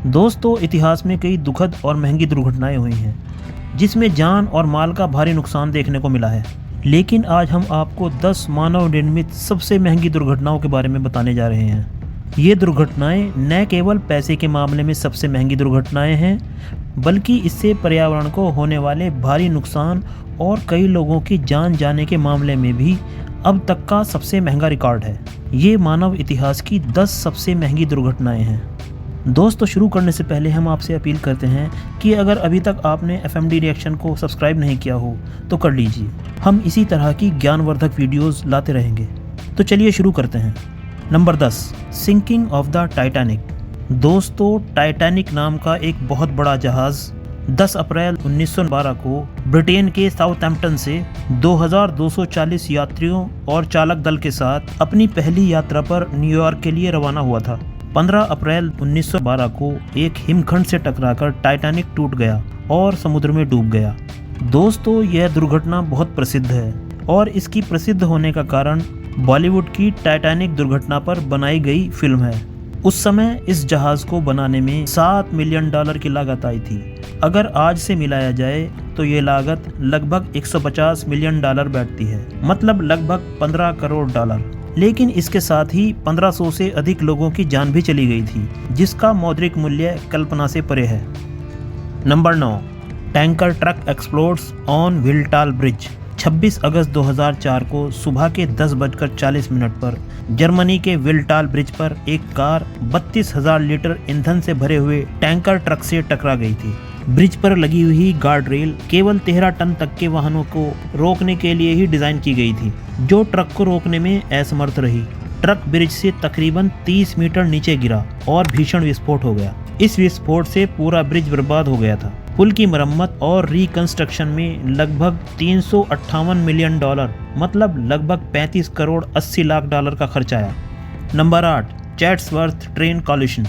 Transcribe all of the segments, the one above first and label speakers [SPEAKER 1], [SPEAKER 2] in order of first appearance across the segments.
[SPEAKER 1] दोस्तों, इतिहास में कई दुखद और महंगी दुर्घटनाएं हुई हैं जिसमें जान और माल का भारी नुकसान देखने को मिला है। लेकिन आज हम आपको 10 मानव निर्मित सबसे महंगी दुर्घटनाओं के बारे में बताने जा रहे हैं। ये दुर्घटनाएं न केवल पैसे के मामले में सबसे महंगी दुर्घटनाएं हैं, बल्कि इससे पर्यावरण को होने वाले भारी नुकसान और कई लोगों की जान जाने के मामले में भी अब तक का सबसे महंगा रिकॉर्ड है। ये मानव इतिहास की 10 सबसे महंगी दुर्घटनाएं हैं। दोस्तों, शुरू करने से पहले हम आपसे अपील करते हैं कि अगर अभी तक आपने FMD रिएक्शन को सब्सक्राइब नहीं किया हो तो कर लीजिए। हम इसी तरह की ज्ञानवर्धक वीडियोस लाते रहेंगे। तो चलिए शुरू करते हैं। Number 10, sinking of the Titanic. दोस्तों, टाइटैनिक नाम का एक बहुत बड़ा जहाज़ 10 अप्रैल 1912 को ब्रिटेन के साउथहैम्पटन से 2240 यात्रियों और चालक दल के साथ अपनी पहली यात्रा पर न्यूयॉर्क के लिए रवाना हुआ था। 15 अप्रैल 1912 को एक हिमखंड से टकराकर टाइटैनिक टूट गया और समुद्र में डूब गया। दोस्तों, यह दुर्घटना बहुत प्रसिद्ध है और इसकी प्रसिद्ध होने का कारण बॉलीवुड की टाइटैनिक दुर्घटना पर बनाई गई फिल्म है। उस समय इस जहाज को बनाने में $7 मिलियन की लागत आई थी। अगर आज से मिलाया जाए तो ये लागत लगभग $150 मिलियन बैठती है, मतलब लगभग $15 करोड़। लेकिन इसके साथ ही 1500 से अधिक लोगों की जान भी चली गई थी, जिसका मौद्रिक मूल्य कल्पना से परे है। Number 9, tanker truck explodes on Wiehltal bridge. 26 अगस्त 2004 को सुबह के 10:40 पर जर्मनी के विल्टाल ब्रिज पर एक कार 32,000 लीटर ईंधन से भरे हुए टैंकर ट्रक से टकरा गई थी। ब्रिज पर लगी हुई गार्ड रेल केवल 13 टन तक के वाहनों को रोकने के लिए ही डिजाइन की गई थी, जो ट्रक को रोकने में असमर्थ रही। ट्रक ब्रिज से तकरीबन 30 मीटर नीचे गिरा और भीषण विस्फोट हो गया। इस विस्फोट से पूरा ब्रिज बर्बाद हो गया था। पुल की मरम्मत और रिकंस्ट्रक्शन में लगभग $358 मिलियन, मतलब लगभग $35 करोड़ 80 लाख का खर्च आया। Number 8, Chatsworth train coalition.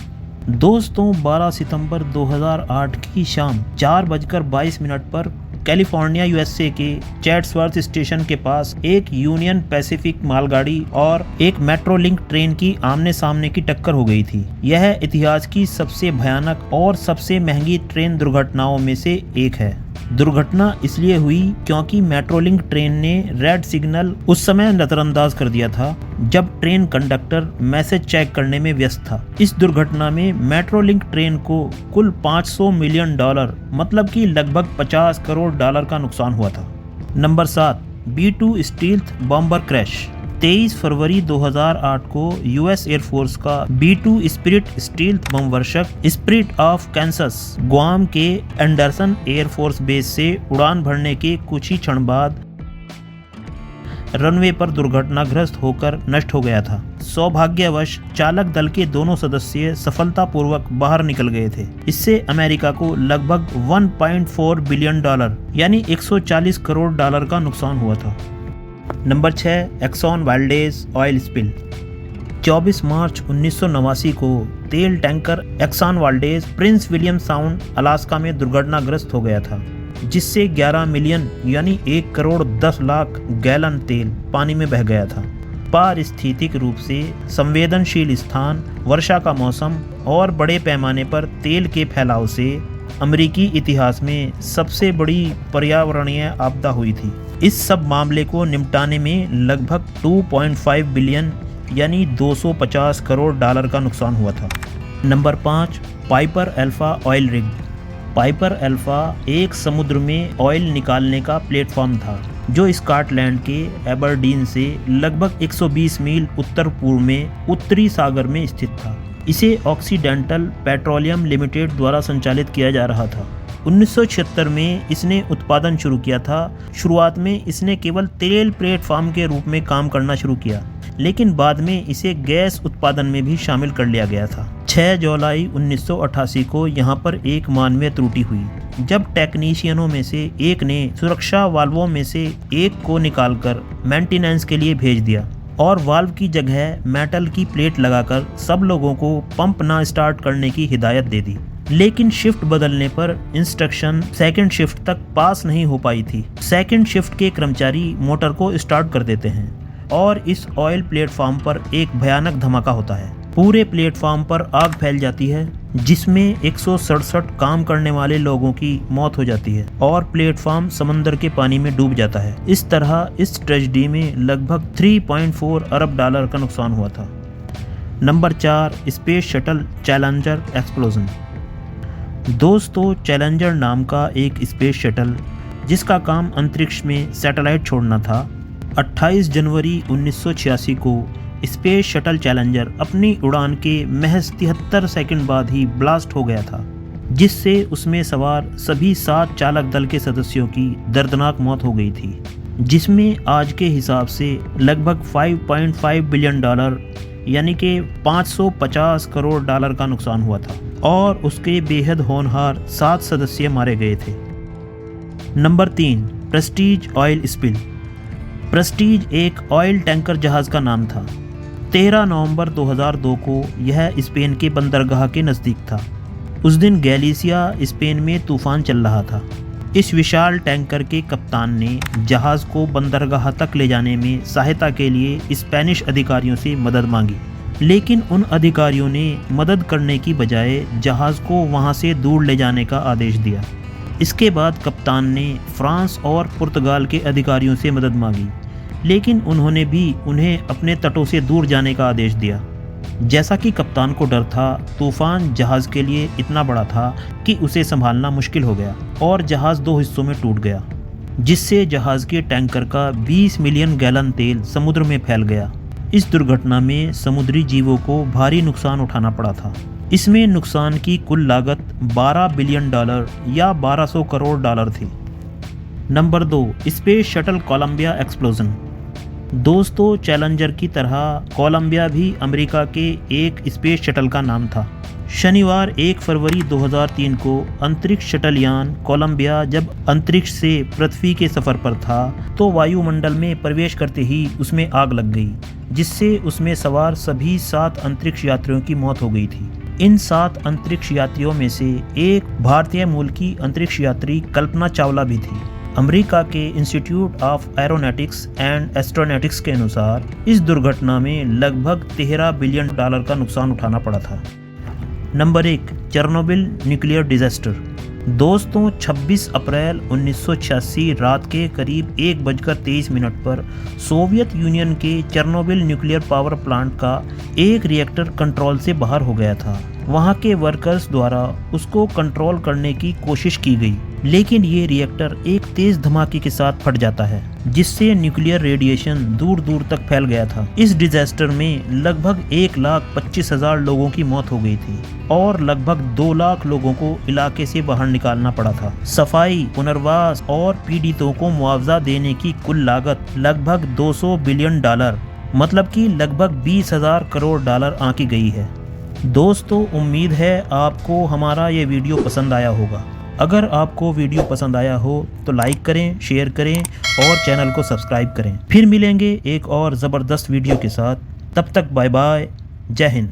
[SPEAKER 1] दोस्तों, 12 सितंबर 2008 की शाम 4:22 पर कैलिफोर्निया USA के चैट्सवर्थ स्टेशन के पास एक यूनियन पैसिफिक मालगाड़ी और एक मेट्रोलिंक ट्रेन की आमने सामने की टक्कर हो गई थी। यह इतिहास की सबसे भयानक और सबसे महंगी ट्रेन दुर्घटनाओं में से एक है। दुर्घटना इसलिए हुई क्योंकि मेट्रोलिंक ट्रेन ने रेड सिग्नल उस समय नजरअंदाज कर दिया था जब ट्रेन कंडक्टर मैसेज चेक करने में व्यस्त था। इस दुर्घटना में मेट्रोलिंक ट्रेन को कुल $500 मिलियन, मतलब कि लगभग $50 करोड़ का नुकसान हुआ था। Number 7, B-2 stealth bomber crash. 23 फरवरी 2008 को US एयरफोर्स का B-2 स्पिरिट स्टील्थ बम वर्षक स्पिरिट ऑफ कैंसस गुआम के एंडरसन एयरफोर्स बेस से उड़ान भरने के कुछ ही क्षण बाद रनवे पर दुर्घटनाग्रस्त होकर नष्ट हो गया था। सौभाग्यवश चालक दल के दोनों सदस्य सफलतापूर्वक बाहर निकल गए थे। इससे अमेरिका को लगभग $1.4 बिलियन यानी $140 करोड़ का नुकसान हुआ था। Number 6, Exxon Valdez oil spill. 24 मार्च 1989 को तेल tanker Exxon Valdez Prince William Sound Alaska में दुर्घटनाग्रस्त हो गया था, जिससे 11 मिलियन यानी 1 करोड़ 10 लाख गैलन तेल पानी में बह गया था। पारिस्थितिक रूप से संवेदनशील स्थान, वर्षा का मौसम और बड़े पैमाने पर तेल के फैलाव से अमेरिकी इतिहास में सबसे बड़ी पर्यावरणीय आपदा हुई थी। इस सब मामले को निपटाने में लगभग 2.5 बिलियन यानी $250 करोड़ का नुकसान हुआ था। Number 5, Piper alpha oil rig. Piper alpha एक समुद्र में ऑयल निकालने का प्लेटफॉर्म था जो स्कॉटलैंड के एबरडीन से लगभग 120 मील उत्तर पूर्व में उत्तरी सागर में स्थित था। इसे ऑक्सीडेंटल पेट्रोलियम लिमिटेड द्वारा संचालित किया जा रहा था। 1976 में इसने उत्पादन शुरू किया था। शुरुआत में इसने केवल तेल प्लेटफॉर्म के रूप में काम करना शुरू किया, लेकिन बाद में इसे गैस उत्पादन में भी शामिल कर लिया गया था। 6 जुलाई 1988 को यहाँ पर एक मानवीय त्रुटि हुई, जब टेक्नीशियनों में से एक ने सुरक्षा वाल्वों में से एक को निकालकर मेंटेनेंस के लिए भेज दिया और वाल्व की जगह मेटल की प्लेट लगाकर सब लोगों को पंप ना स्टार्ट करने की हिदायत दे दी। लेकिन शिफ्ट बदलने पर इंस्ट्रक्शन सेकंड शिफ्ट तक पास नहीं हो पाई थी। सेकंड शिफ्ट के कर्मचारी मोटर को स्टार्ट कर देते हैं और इस ऑयल प्लेटफॉर्म पर एक भयानक धमाका होता है। पूरे प्लेटफॉर्म पर आग फैल जाती है जिसमें 167 काम करने वाले लोगों की मौत हो जाती है और प्लेटफॉर्म समंदर के पानी में डूब जाता है। इस तरह इस ट्रेजेडी में लगभग 3.4 अरब डॉलर का नुकसान हुआ था। Number 4, space shuttle challenger explosion. दोस्तों, चैलेंजर नाम का एक स्पेस शटल जिसका काम अंतरिक्ष में सैटेलाइट छोड़ना था, 28 जनवरी 1986 को स्पेस शटल चैलेंजर अपनी उड़ान के महज 73 सेकंड बाद ही ब्लास्ट हो गया था, जिससे उसमें सवार सभी 7 चालक दल के सदस्यों की दर्दनाक मौत हो गई थी, जिसमें आज के हिसाब से लगभग 5.5 बिलियन डॉलर यानी कि 550 करोड़ डॉलर का नुकसान हुआ था और उसके बेहद होनहार 7 सदस्य मारे गए थे। Number 3, Prestige oil spill. Prestige एक ऑयल टैंकर जहाज़ का नाम था। 13 नवंबर 2002 को यह स्पेन के बंदरगाह के नज़दीक था। उस दिन गैलिसिया स्पेन में तूफान चल रहा था। इस विशाल टैंकर के कप्तान ने जहाज़ को बंदरगाह तक ले जाने में सहायता के लिए स्पेनिश अधिकारियों से मदद मांगी, लेकिन उन अधिकारियों ने मदद करने की बजाय जहाज़ को वहां से दूर ले जाने का आदेश दिया। इसके बाद कप्तान ने फ्रांस और पुर्तगाल के अधिकारियों से मदद मांगी, लेकिन उन्होंने भी उन्हें अपने तटों से दूर जाने का आदेश दिया। जैसा कि कप्तान को डर था, तूफान जहाज़ के लिए इतना बड़ा था कि उसे संभालना मुश्किल हो गया और जहाज़ 2 हिस्सों में टूट गया, जिससे जहाज़ के टैंकर का 20 मिलियन गैलन तेल समुद्र में फैल गया। इस दुर्घटना में समुद्री जीवों को भारी नुकसान उठाना पड़ा था। इसमें नुकसान की कुल लागत 12 बिलियन डॉलर या 1200 करोड़ डॉलर थी। Number 2, space shuttle Columbia explosion. दोस्तों, चैलेंजर की तरह कोलंबिया भी अमेरिका के एक स्पेस शटल का नाम था। शनिवार 1 फरवरी 2003 को अंतरिक्ष शटल यान कोलंबिया जब अंतरिक्ष से पृथ्वी के सफ़र पर था तो वायुमंडल में प्रवेश करते ही उसमें आग लग गई, जिससे उसमें सवार सभी 7 अंतरिक्ष यात्रियों की मौत हो गई थी। इन 7 अंतरिक्ष यात्रियों में से एक भारतीय मूल की अंतरिक्ष यात्री कल्पना चावला भी थी। अमेरिका के institute of aeronautics and astronautics के अनुसार इस दुर्घटना में लगभग 13 बिलियन डॉलर का नुकसान उठाना पड़ा था। Number 1, Chernobyl nuclear disaster. दोस्तों, 26 अप्रैल 1986 रात के करीब 1:23 पर सोवियत यूनियन के चेरनोबिल न्यूक्लियर पावर प्लांट का एक रिएक्टर कंट्रोल से बाहर हो गया था। वहां के वर्कर्स द्वारा उसको कंट्रोल करने की कोशिश की गई, लेकिन ये रिएक्टर एक तेज धमाके के साथ फट जाता है, जिससे न्यूक्लियर रेडिएशन दूर दूर तक फैल गया था। इस डिजास्टर में लगभग 1,25,000 लोगों की मौत हो गई थी और लगभग 2 लाख लोगों को इलाके से बाहर निकालना पड़ा था। सफाई, पुनर्वास और पीड़ितों को मुआवजा देने की कुल लागत लगभग 200 बिलियन डॉलर मतलब कि लगभग 20,000 करोड़ डॉलर आंकी गई है। दोस्तों, उम्मीद है आपको हमारा ये वीडियो पसंद आया होगा। अगर आपको वीडियो पसंद आया हो तो लाइक करें, शेयर करें और चैनल को सब्सक्राइब करें। फिर मिलेंगे एक और ज़बरदस्त वीडियो के साथ। तब तक बाय बाय, जय हिंद।